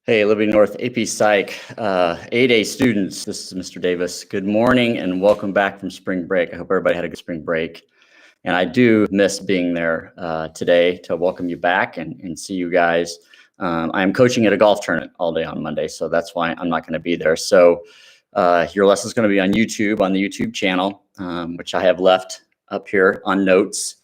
Hey, Liberty North AP Psych 8A students, this is Mr. Davis. Good morning and welcome back from spring break. I hope everybody had a good spring break. And I do miss being there today to welcome you back and see you guys. I'm coaching at a golf tournament all day on Monday, so that's why I'm not going to be there. So your lesson is going to be on YouTube, on the YouTube channel, which I have left up here on notes,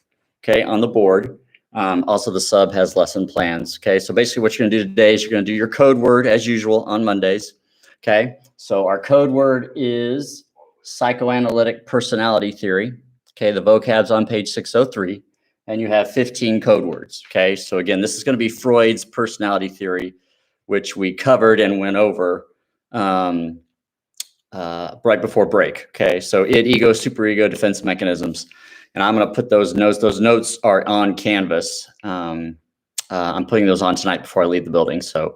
okay, on the board. Also, the sub has lesson plans. Okay, so basically what you're going to do today is you're going to do your code word as usual on Mondays. Okay, so our code word is psychoanalytic personality theory. Okay, the vocab's on page 603, and you have 15 code words. Okay, so again, this is going to be Freud's personality theory, which we covered and went over right before break. Okay, so id, ego, superego, defense mechanisms. And I'm going to put those notes. Those notes are on Canvas. I'm putting those on tonight before I leave the building. So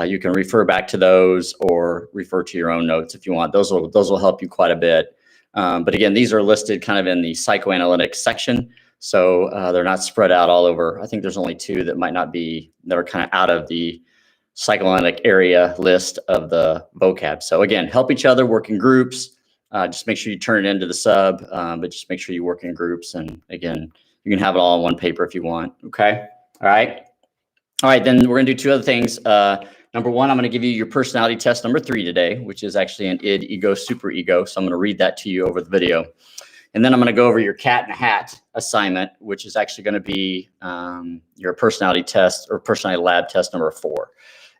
you can refer back to those or refer to your own notes if you want. Those will help you quite a bit. But again, these are listed kind of in the psychoanalytic section. So they're not spread out all over. I think there's only two that might not be, that are kind of out of the psychoanalytic area list of the vocab. So again, help each other, work in groups. Just make sure you turn it into the sub, but just make sure you work in groups. And again, you can have it all on one paper if you want. Okay. All right. All right. Then we're going to do two other things. Number one, I'm going to give you your personality test number 3 today, which is actually an id, ego, superego. So I'm going to read that to you over the video. And then I'm going to go over your cat in a hat assignment, which is actually going to be your personality test or personality lab test number 4.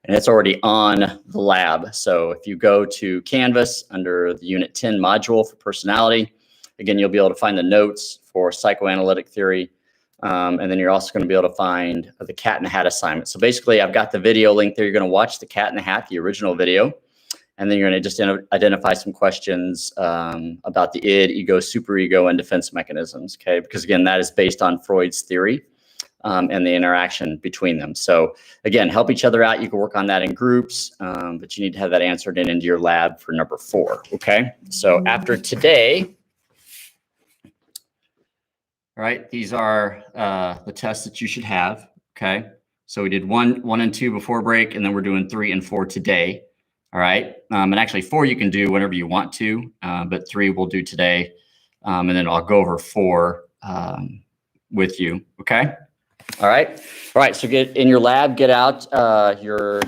And it's already on the lab. So if you go to Canvas under the Unit 10 module for personality, again, you'll be able to find the notes for psychoanalytic theory. And then you're also going to be able to find the cat in the hat assignment. So basically, I've got the video link there. You're going to watch the cat in the hat, the original video. And then you're going to just identify some questions about the id, ego, superego, and defense mechanisms. Okay, because again, that is based on Freud's theory. And the interaction between them. So again, help each other out. You can work on that in groups, but you need to have that answered into your lab for number 4. Okay. So after today, all right, these are the tests that you should have. Okay. So we did 1 and 2 before break, and then we're doing 3 and 4 today. All right. And actually 4 you can do whenever you want to, but 3 we'll do today. And then I'll go over 4 with you. Okay. All right. All right. So get in your lab, get out your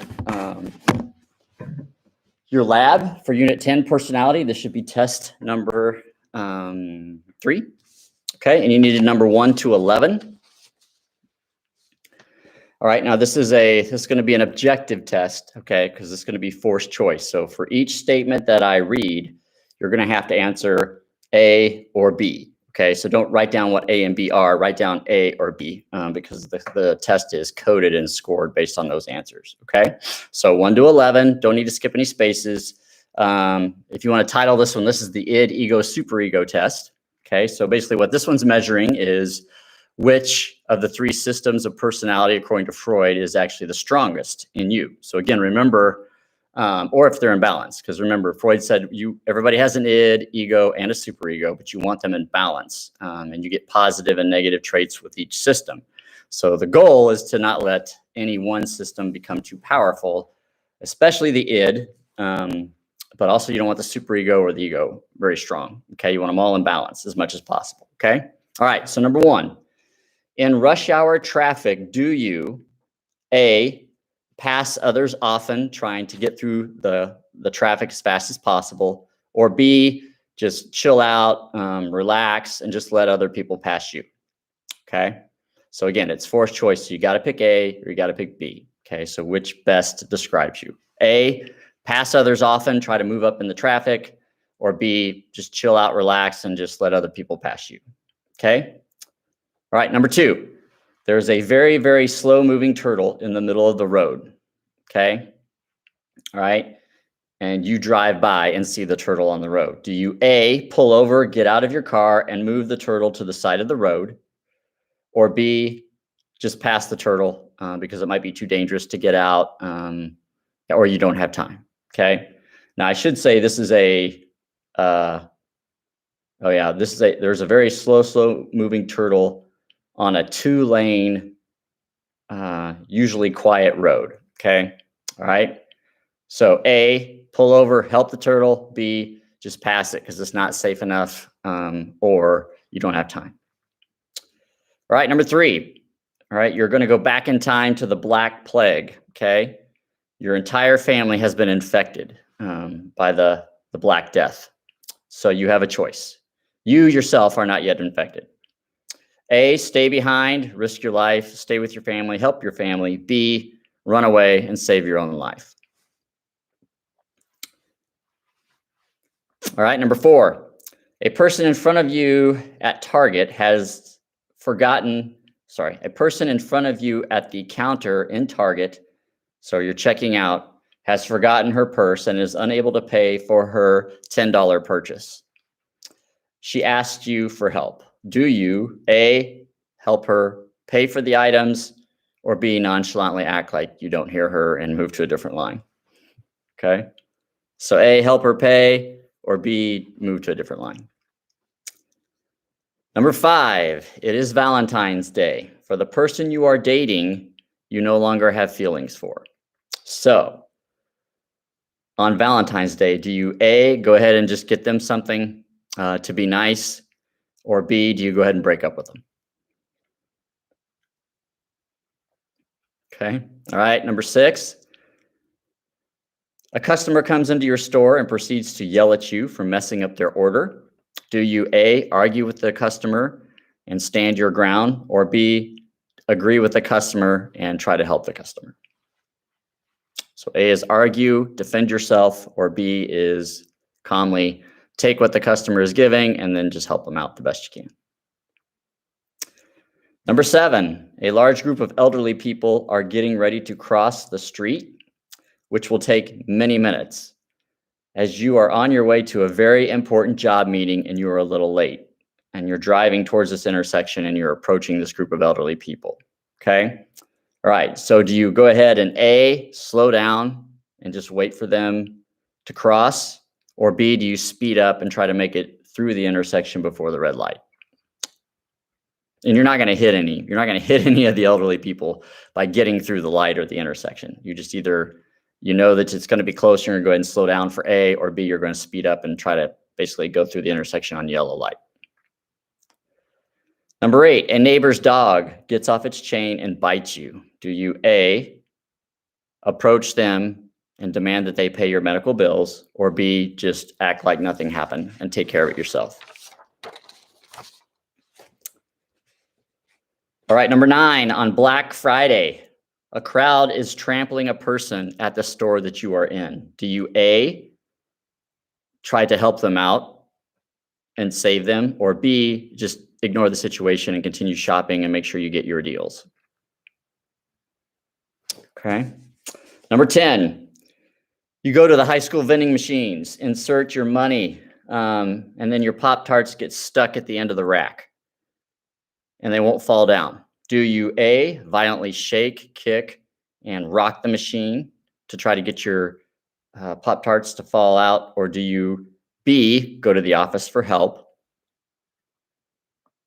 lab for Unit 10 personality. This should be test number 3. Okay. And you needed number 1 to 11. All right. Now this is going to be an objective test. Okay. Because it's going to be forced choice. So for each statement that I read, you're going to have to answer A or B. Okay, so don't write down what A and B are, write down A or B because the test is coded and scored based on those answers. Okay, so 1 to 11, don't need to skip any spaces. If you want to title this one, this is the id, ego, superego test. Okay, so basically what this one's measuring is which of the 3 systems of personality, according to Freud, is actually the strongest in you. So again, remember, or if they're in balance, because remember, Freud said everybody has an id, ego, and a superego, but you want them in balance, and you get positive and negative traits with each system. So the goal is to not let any one system become too powerful, especially the id, but also you don't want the superego or the ego very strong. Okay, you want them all in balance as much as possible. Okay, all right. So number 1, in rush hour traffic, do you A, pass others often, trying to get through the traffic as fast as possible, or B, just chill out, relax, and just let other people pass you? Okay. So again, it's forced choice. So you got to pick A or you got to pick B. Okay. So which best describes you? A, pass others often, try to move up in the traffic, or B, just chill out, relax, and just let other people pass you. Okay. All right. Number 2. There's a very, very slow moving turtle in the middle of the road. Okay. All right. And you drive by and see the turtle on the road. Do you A, pull over, get out of your car and move the turtle to the side of the road, or B, just pass the turtle because it might be too dangerous to get out or you don't have time? Okay. Now I should say this is there's a very slow moving turtle on a 2-lane, usually quiet road. Okay. All right. So A, pull over, help the turtle. B, just pass it because it's not safe enough, or you don't have time. All right, number 3. All right, you're going to go back in time to the Black Plague. Okay, your entire family has been infected by the Black Death. So you have a choice. You yourself are not yet infected. A, stay behind, risk your life, stay with your family, help your family. B, run away and save your own life. All right, number 4. A person in front of you at Target has forgotten, a person in front of you at the counter in Target, so you're checking out, has forgotten her purse and is unable to pay for her $10 purchase. She asked you for help. Do you, A, help her pay for the items, or B, nonchalantly act like you don't hear her and move to a different line? Okay, so A, help her pay, or B, move to a different line. Number 5, it is Valentine's Day. For the person you are dating, you no longer have feelings for. So, on Valentine's Day, do you A, go ahead and just get them something to be nice, or B, do you go ahead and break up with them? Okay, all right, number 6. A customer comes into your store and proceeds to yell at you for messing up their order. Do you A, argue with the customer and stand your ground, or B, agree with the customer and try to help the customer? So A is argue, defend yourself, or B is calmly take what the customer is giving and then just help them out the best you can. Number 7, a large group of elderly people are getting ready to cross the street, which will take many minutes, as you are on your way to a very important job meeting and you are a little late, and you're driving towards this intersection and you're approaching this group of elderly people. Okay, all right, so do you go ahead and A, slow down and just wait for them to cross, or B, do you speed up and try to make it through the intersection before the red light? And you're not going to hit any of the elderly people by getting through the light or the intersection. You just either, you know that it's going to be close, you're going to go ahead and slow down for A, or B, you're going to speed up and try to basically go through the intersection on yellow light. Number 8, a neighbor's dog gets off its chain and bites you. Do you A, approach them and demand that they pay your medical bills, or B, just act like nothing happened and take care of it yourself? All right, number 9, on Black Friday, a crowd is trampling a person at the store that you are in. Do you A, try to help them out and save them, or B, just ignore the situation and continue shopping and make sure you get your deals? Okay. Number 10, you go to the high school vending machines, insert your money, and then your Pop-Tarts get stuck at the end of the rack and they won't fall down. Do you A, violently shake, kick, and rock the machine to try to get your Pop-Tarts to fall out, or do you B, go to the office for help,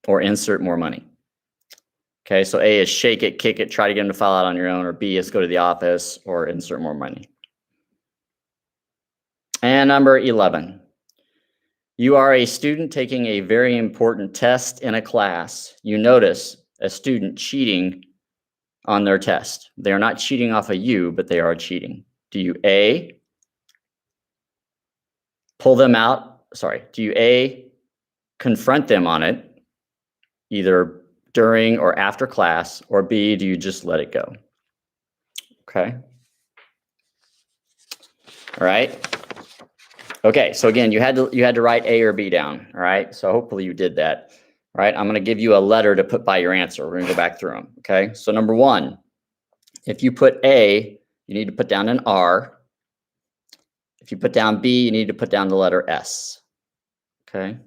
or insert more money? Okay, so A is shake it, kick it, try to get them to fall out on your own, or B is go to the office or insert more money. And number 11, you are a student taking a very important test in a class. You notice a student cheating on their test. They are not cheating off of you, but they are cheating. Do you A, pull them out? Do you A, confront them on it, either during or after class, or B, do you just let it go? Okay. All right. Okay, so again, you had to write A or B down. All right, so hopefully you did that. All right, I'm going to give you a letter to put by your answer. We're going to go back through them. Okay, so number 1, if you put A, you need to put down an R. If you put down B, you need to put down the letter S. Okay.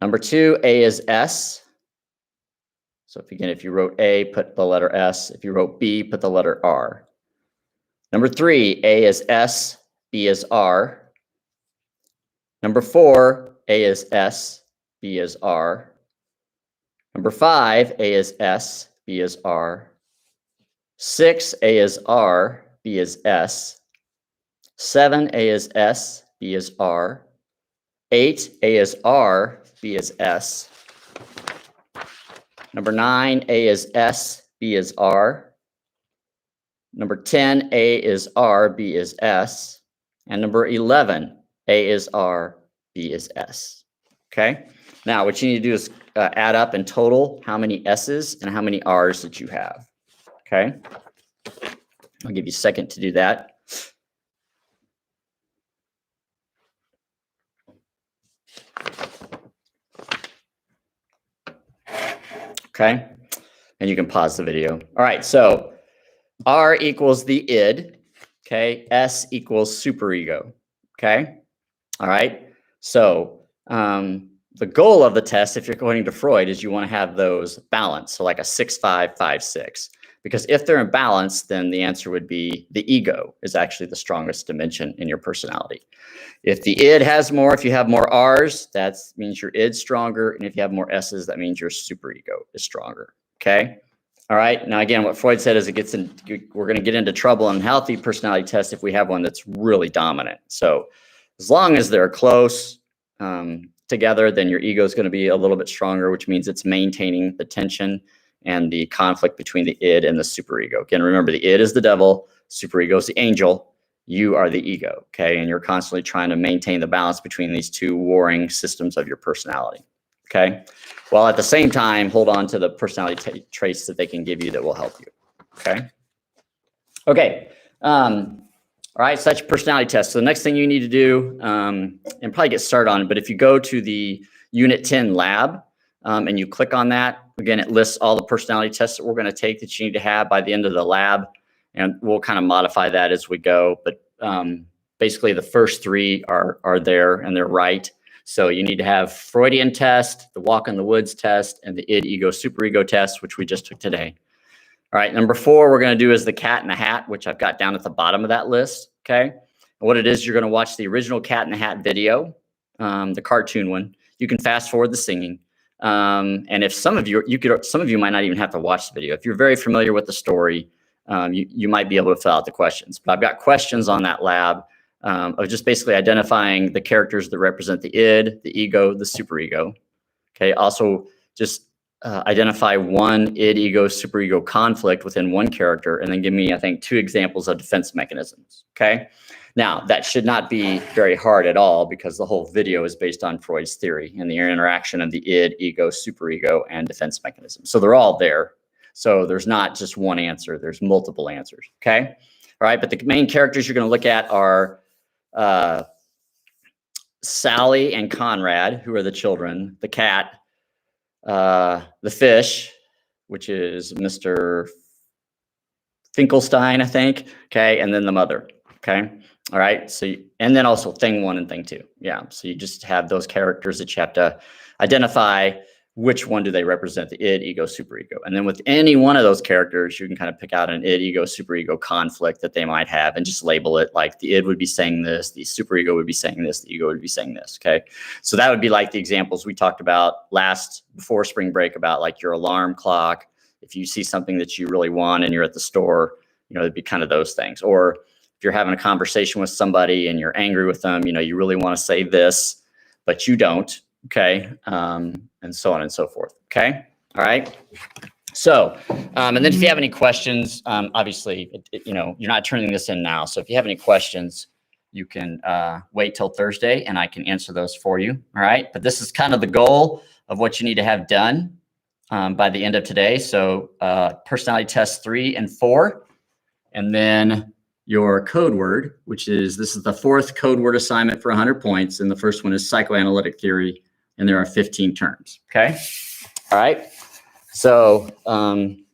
Number 2, A is S. So if you wrote A, put the letter S. If you wrote B, put the letter R. Number 3, A is S, B is R. Number 4, A is S, B is R. Number 5, A is S, B is R. 6, A is R, B is S. 7, A is S, B is R. 8, A is R, B is S. Number 9, A is S, B is R. Number 10, A is R, B is S. And number 11, A is R, B is S. Okay? Now, what you need to do is add up in total how many S's and how many R's that you have. Okay? I'll give you a second to do that. Okay? And you can pause the video. All right, so R equals the id. Okay? S equals superego. Okay? All right? So the goal of the test, if you're going to Freud, is you want to have those balanced. So like a 6-5, 5-6. Because if they're in balance, then the answer would be the ego is actually the strongest dimension in your personality. If the id has more, if you have more R's, that means your id's stronger. And if you have more S's, that means your superego is stronger. Okay? All right. Now, again, what Freud said is we're going to get into trouble in healthy personality tests if we have one that's really dominant. So as long as they're close together, then your ego is going to be a little bit stronger, which means it's maintaining the tension and the conflict between the id and the superego. Again, remember, the id is the devil, superego is the angel, you are the ego, okay? And you're constantly trying to maintain the balance between these two warring systems of your personality, okay? While at the same time, hold on to the personality traits that they can give you that will help you, okay? Okay, all right, so that's your personality test. So the next thing you need to do, and probably get started on it, but if you go to the Unit 10 lab and you click on that, again, it lists all the personality tests that we're going to take that you need to have by the end of the lab, and we'll kind of modify that as we go. But basically, the first 3 are there, and they're right. So you need to have Freudian test, the walk in the woods test, and the id, ego, superego test, which we just took today. All right, number 4 we're going to do is the Cat in the Hat, which I've got down at the bottom of that list, okay? And what it is, you're going to watch the original Cat in the Hat video, the cartoon one. You can fast forward the singing. And if some of you might not even have to watch the video. If you're very familiar with the story, you might be able to fill out the questions. But I've got questions on that lab of just basically identifying the characters that represent the id, the ego, the superego. Okay, also just identify one id, ego, superego conflict within one character, and then give me, I think, 2 examples of defense mechanisms. Okay. Now, that should not be very hard at all because the whole video is based on Freud's theory and the interaction of the id, ego, superego, and defense mechanisms. So they're all there. So there's not just one answer. There's multiple answers, okay? All right, but the main characters you're going to look at are Sally and Conrad, who are the children, the cat, the fish, which is Mr. Finkelstein, I think, okay, and then the mother, okay? All right, so, and then also thing 1 and thing 2. Yeah, so you just have those characters that you have to identify which one do they represent, the id, ego, superego. And then with any one of those characters, you can kind of pick out an id, ego, superego conflict that they might have and just label it like the id would be saying this, the superego would be saying this, the ego would be saying this, okay? So that would be like the examples we talked about before spring break about like your alarm clock. If you see something that you really want and you're at the store, you know, it'd be kind of those things. Or if you're having a conversation with somebody and you're angry with them, you know, you really want to say this, but you don't, okay? And so on and so forth, okay? All right? So, and then if you have any questions, obviously, you know, you're not turning this in now. So if you have any questions, you can wait till Thursday and I can answer those for you, all right? But this is kind of the goal of what you need to have done by the end of today. So personality tests 3 and 4, and then your code word, this is the 4th code word assignment for 100 points. And the first one is psychoanalytic theory. And there are 15 terms. Okay. All right. So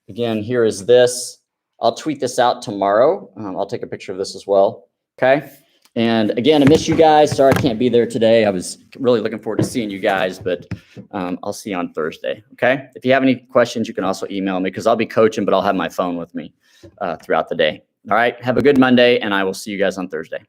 again, here is this. I'll tweet this out tomorrow. I'll take a picture of this as well. Okay. And again, I miss you guys. Sorry I can't be there today. I was really looking forward to seeing you guys, but I'll see you on Thursday. Okay. If you have any questions, you can also email me because I'll be coaching, but I'll have my phone with me throughout the day. All right. Have a good Monday, and I will see you guys on Thursday.